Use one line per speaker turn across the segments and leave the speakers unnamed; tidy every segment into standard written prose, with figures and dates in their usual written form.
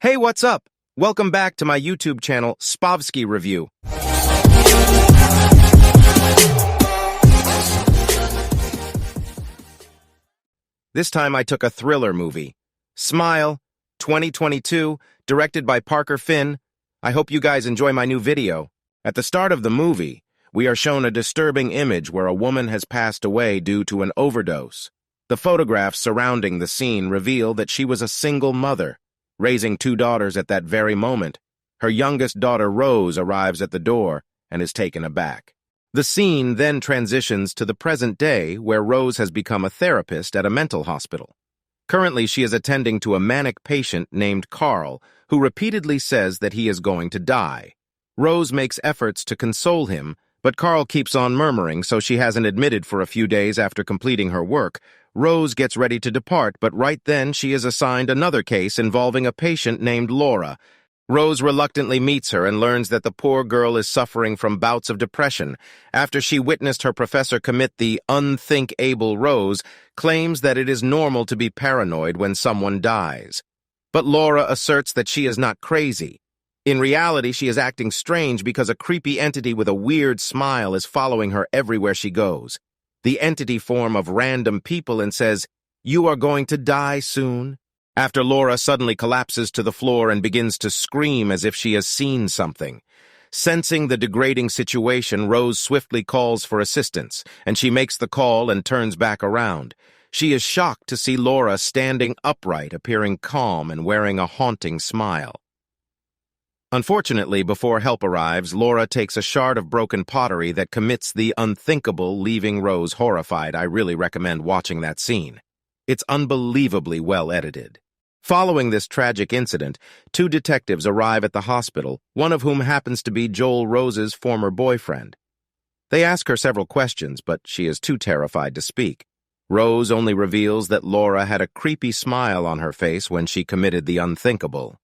Hey, what's up? Welcome back to my YouTube channel, Spovskie Review. This time I took a thriller movie. Smile, 2022, directed by Parker Finn. I hope you guys enjoy my new video. At the start of the movie, we are shown a disturbing image where a woman has passed away due to an overdose. The photographs surrounding the scene reveal that she was a single mother, raising 2 daughters at that very moment. Her youngest daughter, Rose, arrives at the door and is taken aback. The scene then transitions to the present day, where Rose has become a therapist at a mental hospital. Currently, she is attending to a manic patient named Carl, who repeatedly says that he is going to die. Rose makes efforts to console him, but Carl keeps on murmuring, so she hasn't admitted for a few days after completing her work. Rose gets ready to depart, but right then she is assigned another case involving a patient named Laura. Rose reluctantly meets her and learns that the poor girl is suffering from bouts of depression. After she witnessed her professor commit the unthinkable, Rose claims that it is normal to be paranoid when someone dies. But Laura asserts that she is not crazy. In reality, she is acting strange because a creepy entity with a weird smile is following her everywhere she goes. The entity form of random people and says, "You are going to die soon." After Laura suddenly collapses to the floor and begins to scream as if she has seen something. Sensing the degrading situation, Rose swiftly calls for assistance, and she makes the call and turns back around. She is shocked to see Laura standing upright, appearing calm and wearing a haunting smile. Unfortunately, before help arrives, Laura takes a shard of broken pottery that commits the unthinkable, leaving Rose horrified. I really recommend watching that scene. It's unbelievably well edited. Following this tragic incident, 2 detectives arrive at the hospital, one of whom happens to be Joel Rose's former boyfriend. They ask her several questions, but she is too terrified to speak. Rose only reveals that Laura had a creepy smile on her face when she committed the unthinkable.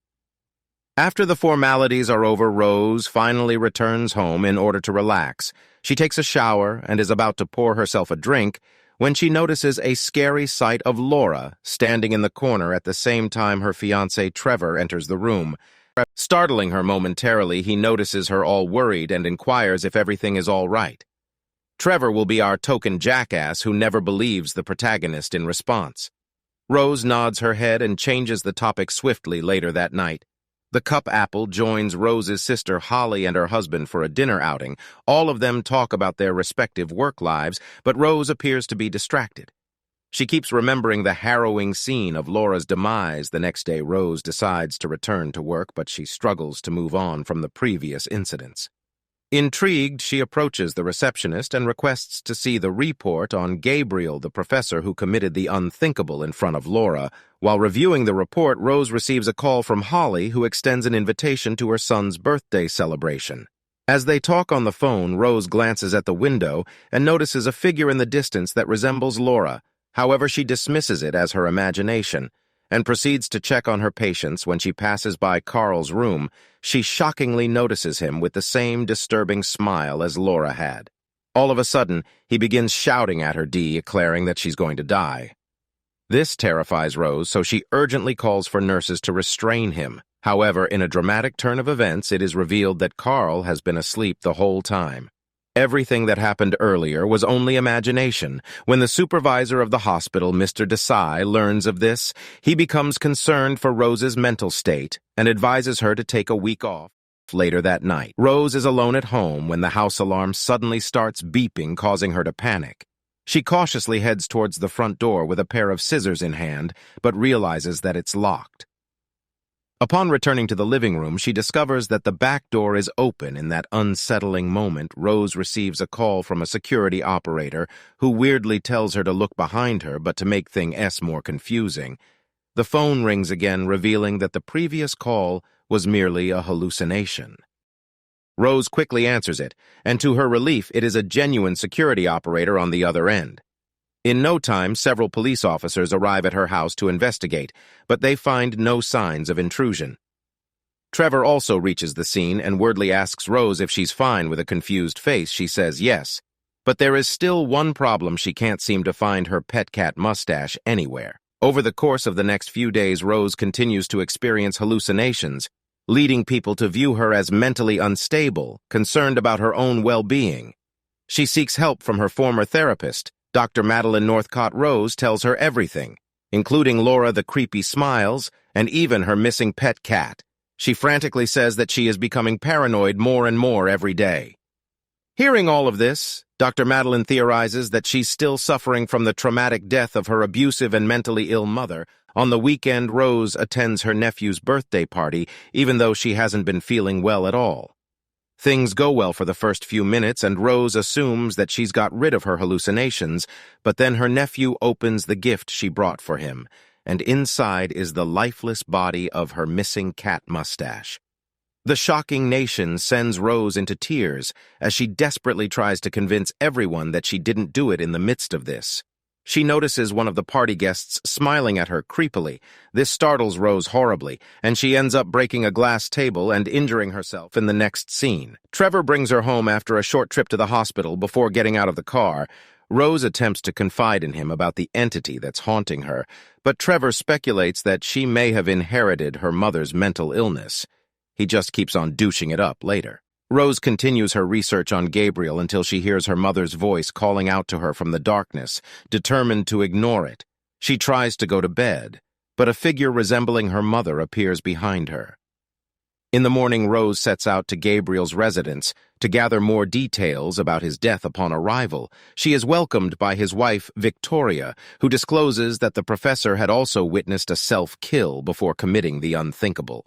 After the formalities are over, Rose finally returns home in order to relax. She takes a shower and is about to pour herself a drink when she notices a scary sight of Laura standing in the corner at the same time her fiancé Trevor enters the room. Startling her momentarily, he notices her all worried and inquires if everything is all right. Trevor will be our token jackass who never believes the protagonist in response. Rose nods her head and changes the topic swiftly later that night. The Cup Apple joins Rose's sister Holly and her husband for a dinner outing. All of them talk about their respective work lives, but Rose appears to be distracted. She keeps remembering the harrowing scene of Laura's demise. The next day, Rose decides to return to work, but she struggles to move on from the previous incidents. Intrigued, she approaches the receptionist and requests to see the report on Gabriel, the professor who committed the unthinkable in front of Laura. While reviewing the report, Rose receives a call from Holly, who extends an invitation to her son's birthday celebration. As they talk on the phone, Rose glances at the window and notices a figure in the distance that resembles Laura. However, she dismisses it as her imagination and proceeds to check on her patients. When she passes by Carl's room, she shockingly notices him with the same disturbing smile as Laura had. All of a sudden, he begins shouting at her, declaring that she's going to die. This terrifies Rose, so she urgently calls for nurses to restrain him. However, in a dramatic turn of events, it is revealed that Carl has been asleep the whole time. Everything that happened earlier was only imagination. When the supervisor of the hospital, Mr. Desai, learns of this, he becomes concerned for Rose's mental state and advises her to take a week off. Later that night, Rose is alone at home when the house alarm suddenly starts beeping, causing her to panic. She cautiously heads towards the front door with a pair of scissors in hand, but realizes that it's locked. Upon returning to the living room, she discovers that the back door is open. In that unsettling moment, Rose receives a call from a security operator who weirdly tells her to look behind her, but to make things more confusing. The phone rings again, revealing that the previous call was merely a hallucination. Rose quickly answers it, and to her relief, it is a genuine security operator on the other end. In no time, several police officers arrive at her house to investigate, but they find no signs of intrusion. Trevor also reaches the scene and wordly asks Rose if she's fine. With a confused face, she says yes, but there is still one problem: she can't seem to find her pet cat Mustache anywhere. Over the course of the next few days, Rose continues to experience hallucinations, leading people to view her as mentally unstable, concerned about her own well-being. She seeks help from her former therapist. Dr. Madeline Northcott Rose tells her everything, including Laura the creepy smiles, and even her missing pet cat. She frantically says that she is becoming paranoid more and more every day. Hearing all of this, Dr. Madeline theorizes that she's still suffering from the traumatic death of her abusive and mentally ill mother. On the weekend, Rose attends her nephew's birthday party, even though she hasn't been feeling well at all. Things go well for the first few minutes, and Rose assumes that she's got rid of her hallucinations, but then her nephew opens the gift she brought for him, and inside is the lifeless body of her missing cat mustache. The shocking nation sends Rose into tears as she desperately tries to convince everyone that she didn't do it in the midst of this. She notices one of the party guests smiling at her creepily. This startles Rose horribly, and she ends up breaking a glass table and injuring herself in the next scene. Trevor brings her home after a short trip to the hospital before getting out of the car. Rose attempts to confide in him about the entity that's haunting her, but Trevor speculates that she may have inherited her mother's mental illness. He just keeps on douching it up later. Rose continues her research on Gabriel until she hears her mother's voice calling out to her from the darkness, determined to ignore it. She tries to go to bed, but a figure resembling her mother appears behind her. In the morning, Rose sets out to Gabriel's residence to gather more details about his death upon arrival. She is welcomed by his wife, Victoria, who discloses that the professor had also witnessed a self-kill before committing the unthinkable.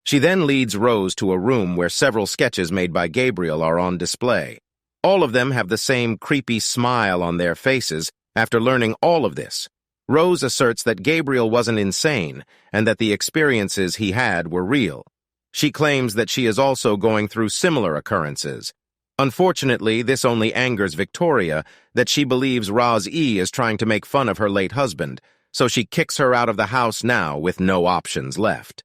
She then leads Rose to a room where several sketches made by Gabriel are on display. All of them have the same creepy smile on their faces. After learning all of this, Rose asserts that Gabriel wasn't insane and that the experiences he had were real. She claims that she is also going through similar occurrences. Unfortunately, this only angers Victoria, that she believes Roz-E is trying to make fun of her late husband, so she kicks her out of the house now with no options left.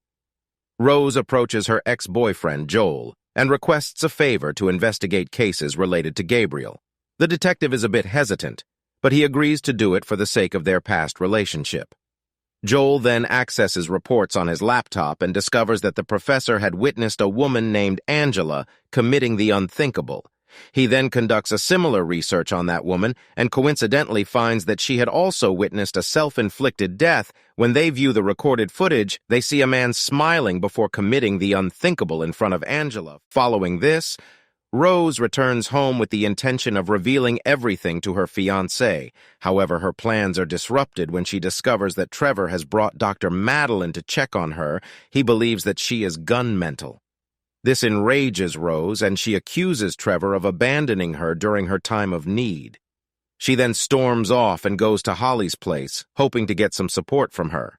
Rose approaches her ex-boyfriend, Joel, and requests a favor to investigate cases related to Gabriel. The detective is a bit hesitant, but he agrees to do it for the sake of their past relationship. Joel then accesses reports on his laptop and discovers that the professor had witnessed a woman named Angela committing the unthinkable. He then conducts a similar research on that woman and coincidentally finds that she had also witnessed a self-inflicted death. When they view the recorded footage, they see a man smiling before committing the unthinkable in front of Angela. Following this, Rose returns home with the intention of revealing everything to her fiancé. However, her plans are disrupted when she discovers that Trevor has brought Dr. Madeline to check on her. He believes that she is gun mental. This enrages Rose, and she accuses Trevor of abandoning her during her time of need. She then storms off and goes to Holly's place, hoping to get some support from her.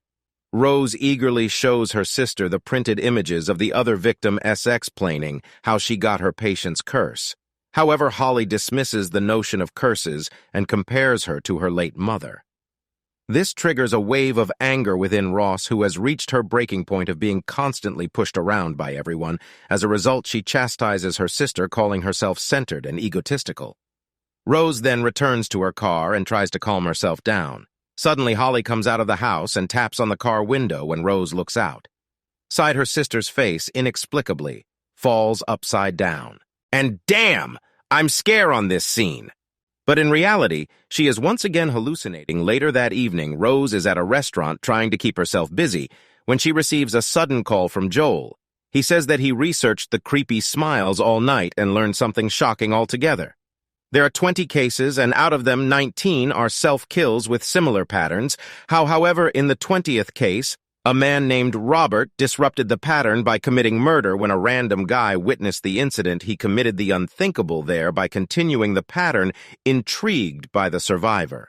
Rose eagerly shows her sister the printed images of the other victim explaining how she got her patient's curse. However, Holly dismisses the notion of curses and compares her to her late mother. This triggers a wave of anger within Ross, who has reached her breaking point of being constantly pushed around by everyone. As a result, she chastises her sister, calling herself centered and egotistical. Rose then returns to her car and tries to calm herself down. Suddenly, Holly comes out of the house and taps on the car window when Rose looks out. Side her sister's face, inexplicably, falls upside down. And damn, I'm scared on this scene. But in reality, she is once again hallucinating. Later that evening, Rose is at a restaurant trying to keep herself busy when she receives a sudden call from Joel. He says that he researched the creepy smiles all night and learned something shocking altogether. There are 20 cases, and out of them, 19 are self-kills with similar patterns. However, in the 20th case, a man named Robert disrupted the pattern by committing murder. When a random guy witnessed the incident, he committed the unthinkable there by continuing the pattern, intrigued by the survivor.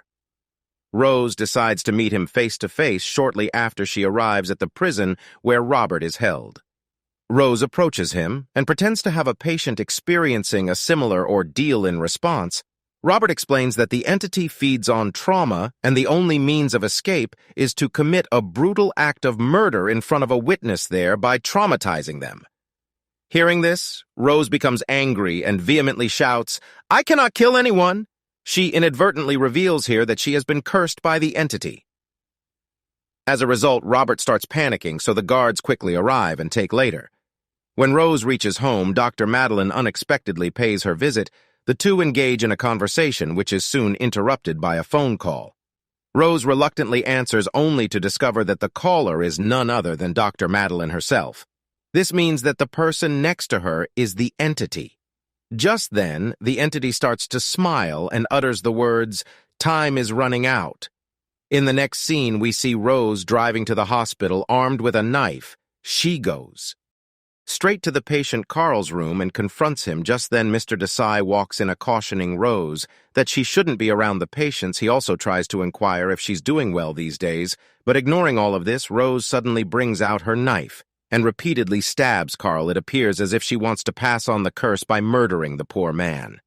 Rose decides to meet him face-to-face shortly after she arrives at the prison where Robert is held. Rose approaches him and pretends to have a patient experiencing a similar ordeal. In response, Robert explains that the entity feeds on trauma and the only means of escape is to commit a brutal act of murder in front of a witness there by traumatizing them. Hearing this, Rose becomes angry and vehemently shouts, "I cannot kill anyone!" She inadvertently reveals here that she has been cursed by the entity. As a result, Robert starts panicking, so the guards quickly arrive and take later. When Rose reaches home, Dr. Madeline unexpectedly pays her visit. The two engage in a conversation, which is soon interrupted by a phone call. Rose reluctantly answers only to discover that the caller is none other than Dr. Madeline herself. This means that the person next to her is the entity. Just then, the entity starts to smile and utters the words, "Time is running out." In the next scene, we see Rose driving to the hospital armed with a knife. She goes straight to the patient Carl's room and confronts him. Just then, Mr. Desai walks in, cautioning Rose that she shouldn't be around the patients. He also tries to inquire if she's doing well these days, but ignoring all of this, Rose suddenly brings out her knife and repeatedly stabs Carl. It appears as if she wants to pass on the curse by murdering the poor man.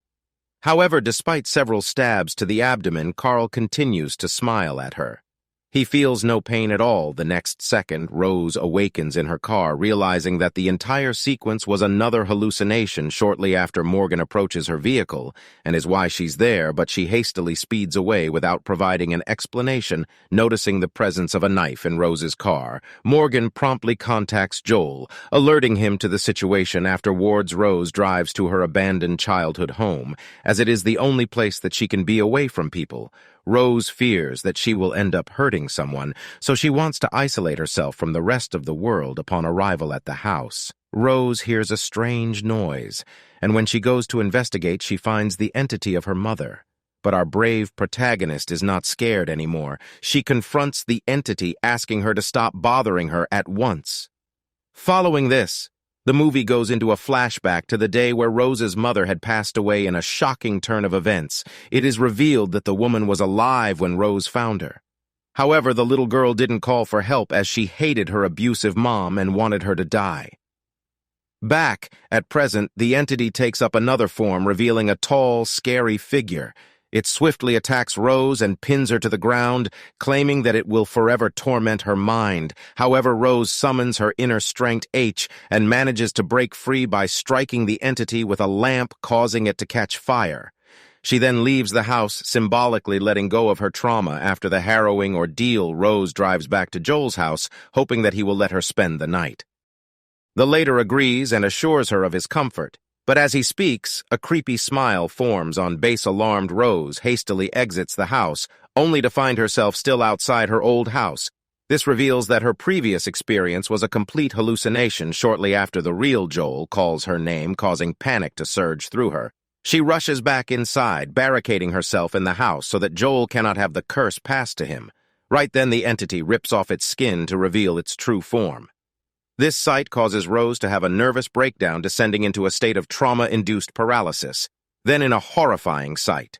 However, despite several stabs to the abdomen, Carl continues to smile at her. He feels no pain at all. The next second, Rose awakens in her car, realizing that the entire sequence was another hallucination shortly after Morgan approaches her vehicle, and is why she's there, but she hastily speeds away without providing an explanation. Noticing the presence of a knife in Rose's car, Morgan promptly contacts Joel, alerting him to the situation. Afterwards, Rose drives to her abandoned childhood home, as it is the only place that she can be away from people. Rose fears that she will end up hurting someone, so she wants to isolate herself from the rest of the world. Upon arrival at the house, Rose hears a strange noise, and when she goes to investigate, she finds the entity of her mother. But our brave protagonist is not scared anymore. She confronts the entity, asking her to stop bothering her at once. Following this, the movie goes into a flashback to the day where Rose's mother had passed away. In a shocking turn of events, it is revealed that the woman was alive when Rose found her. However, the little girl didn't call for help, as she hated her abusive mom and wanted her to die. Back at present, the entity takes up another form, revealing a tall, scary figure. It swiftly attacks Rose and pins her to the ground, claiming that it will forever torment her mind. However, Rose summons her inner strength H and manages to break free by striking the entity with a lamp, causing it to catch fire. She then leaves the house, symbolically letting go of her trauma. After the harrowing ordeal, Rose drives back to Joel's house, hoping that he will let her spend the night. The latter agrees and assures her of his comfort. But as he speaks, a creepy smile forms on base. Alarmed Rose hastily exits the house, only to find herself still outside her old house. This reveals that her previous experience was a complete hallucination. Shortly after, the real Joel calls her name, causing panic to surge through her. She rushes back inside, barricading herself in the house so that Joel cannot have the curse passed to him. Right then, the entity rips off its skin to reveal its true form. This sight causes Rose to have a nervous breakdown, descending into a state of trauma-induced paralysis. Then, in a horrifying sight,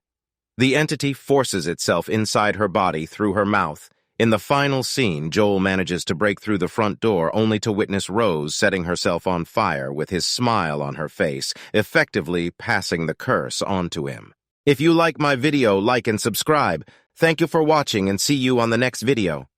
the entity forces itself inside her body through her mouth. In the final scene, Joel manages to break through the front door, only to witness Rose setting herself on fire with his smile on her face, effectively passing the curse on to him. If you like my video, like and subscribe. Thank you for watching, and see you on the next video.